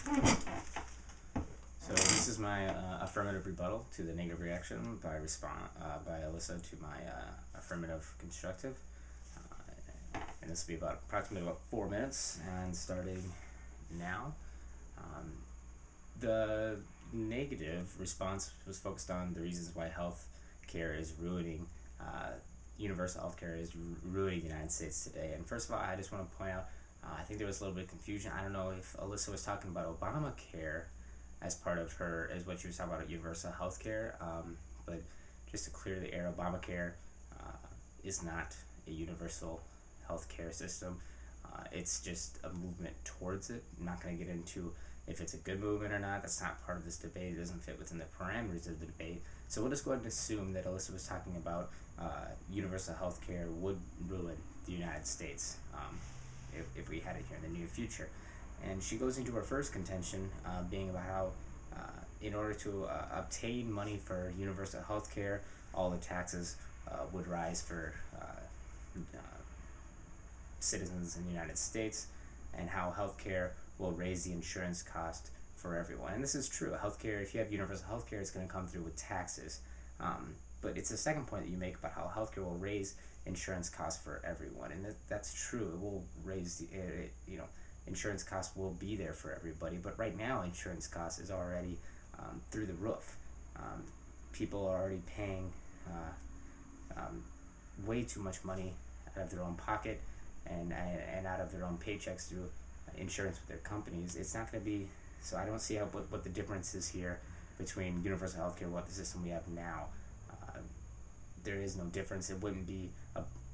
So this is my affirmative rebuttal to the negative reaction by Alyssa to my affirmative constructive, and this will be approximately about 4 minutes, and starting now. The negative response was focused on the reasons why health care is ruining, universal health care is ruining the United States today. And first of all, I just want to point out, I think there was a little bit of confusion. I don't know if Alyssa was talking about Obamacare as part of her, as what she was talking about universal health care, but just to clear the air, Obamacare is not a universal health care system. It's just a movement towards it. I'm not going to get into if it's a good movement or not. That's not part of this debate. It doesn't fit within the parameters of the debate. So we'll just go ahead and assume that Alyssa was talking about universal health care would ruin the United States if we had it here in the near future. And she goes into her first contention, being about how in order to obtain money for universal health care, all the taxes would rise for citizens in the United States, and how healthcare will raise the insurance cost for everyone. And this is true. Healthcare, if you have universal healthcare, it's going to come through with taxes. But it's the second point that you make about how healthcare will raise insurance costs for everyone, and that's true. It will raise the insurance costs will be there for everybody. But right now, insurance costs is already through the roof. People are already paying way too much money out of their own pocket and out of their own paychecks through insurance with their companies. It's not going to be, so I don't see what the difference is here between universal healthcare and what the system we have now. There is no difference. It wouldn't be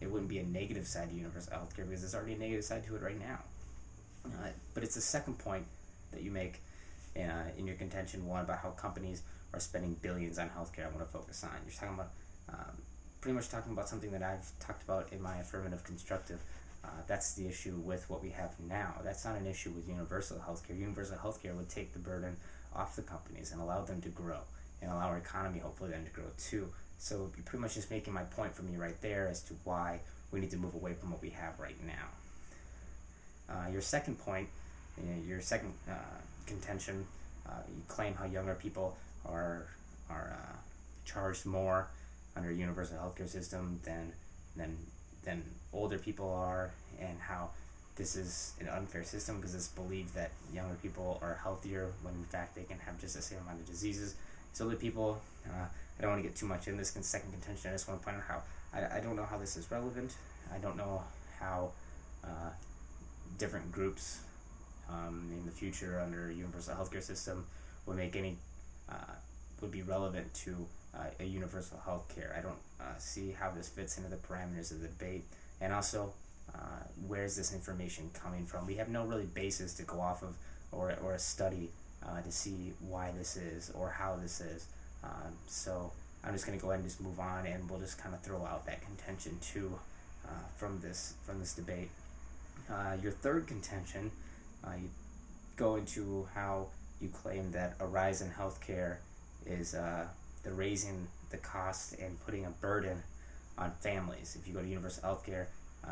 a negative side to universal healthcare because there's already a negative side to it right now. But it's the second point that you make in your contention one about how companies are spending billions on healthcare. I want to focus on. You're talking about pretty much talking about something that I've talked about in my affirmative constructive. That's the issue with what we have now. That's not an issue with universal healthcare. Universal healthcare would take the burden off the companies and allow them to grow, and allow our economy hopefully then to grow too. So you're pretty much just making my point for me right there as to why we need to move away from what we have right now. Your second point, your second contention, you claim how younger people are charged more under a universal healthcare system than older people are, and how this is an unfair system because it's believed that younger people are healthier when in fact they can have just the same amount of diseases. So older people, I don't want to get too much in this second contention. I just want to point out how I don't know how this is relevant. I don't know how different groups in the future under a universal healthcare system would make any would be relevant to a universal healthcare. I don't see how this fits into the parameters of the debate, and also where's this information coming from? We have no really basis to go off of, or a study to see why this is or how this is. So I'm just going to go ahead and just move on, and we'll just kind of throw out that contention too from this debate. Your third contention, you go into how you claim that a rise in healthcare is the raising the cost and putting a burden on families. If you go to universal healthcare,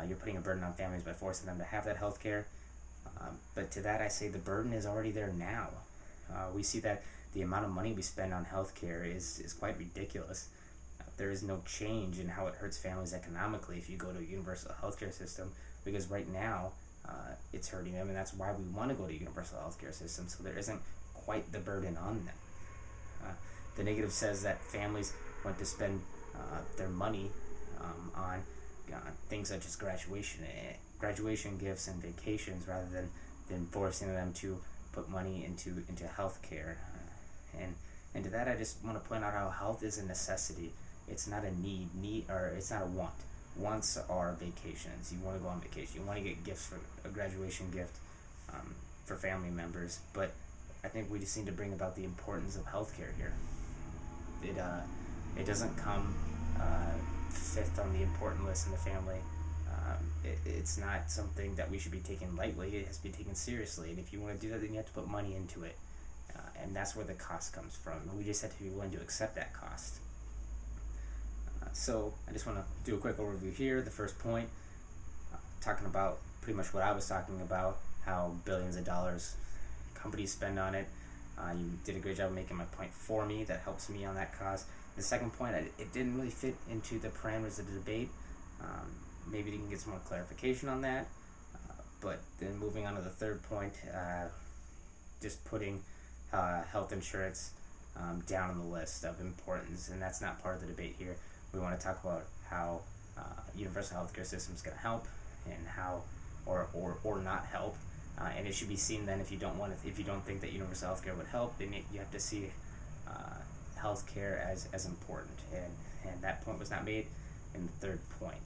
you're putting a burden on families by forcing them to have that healthcare. But to that I say the burden is already there now. We see that the amount of money we spend on healthcare is quite ridiculous. There is no change in how it hurts families economically if you go to a universal healthcare system, because right now it's hurting them, and that's why we want to go to a universal healthcare system, so there isn't quite the burden on them. The negative says that families want to spend their money on things such as graduation gifts and vacations, rather than forcing them to put money into health care. And to that I just want to point out how health is a necessity. It's not a need, or it's not a want. Wants are vacations. You want to go on vacation. You want to get gifts for a graduation gift for family members. But I think we just need to bring about the importance of healthcare here. It doesn't come fifth on the important list in the family. It's not something that we should be taken lightly. It has to be taken seriously. And if you want to do that, then you have to put money into it. And that's where the cost comes from. And we just have to be willing to accept that cost. So I just want to do a quick overview here. The first point, talking about pretty much what I was talking about, how billions of dollars companies spend on it. You did a great job of making my point for me. That helps me on that cause. The second point, it didn't really fit into the parameters of the debate. Maybe you can get some more clarification on that. But then moving on to the third point, just putting health insurance down on the list of importance, and that's not part of the debate here. We want to talk about how universal healthcare system is going to help, and how or not help. And it should be seen then, if you don't think that universal healthcare would help, then you have to see healthcare as important, and that point was not made in the third point.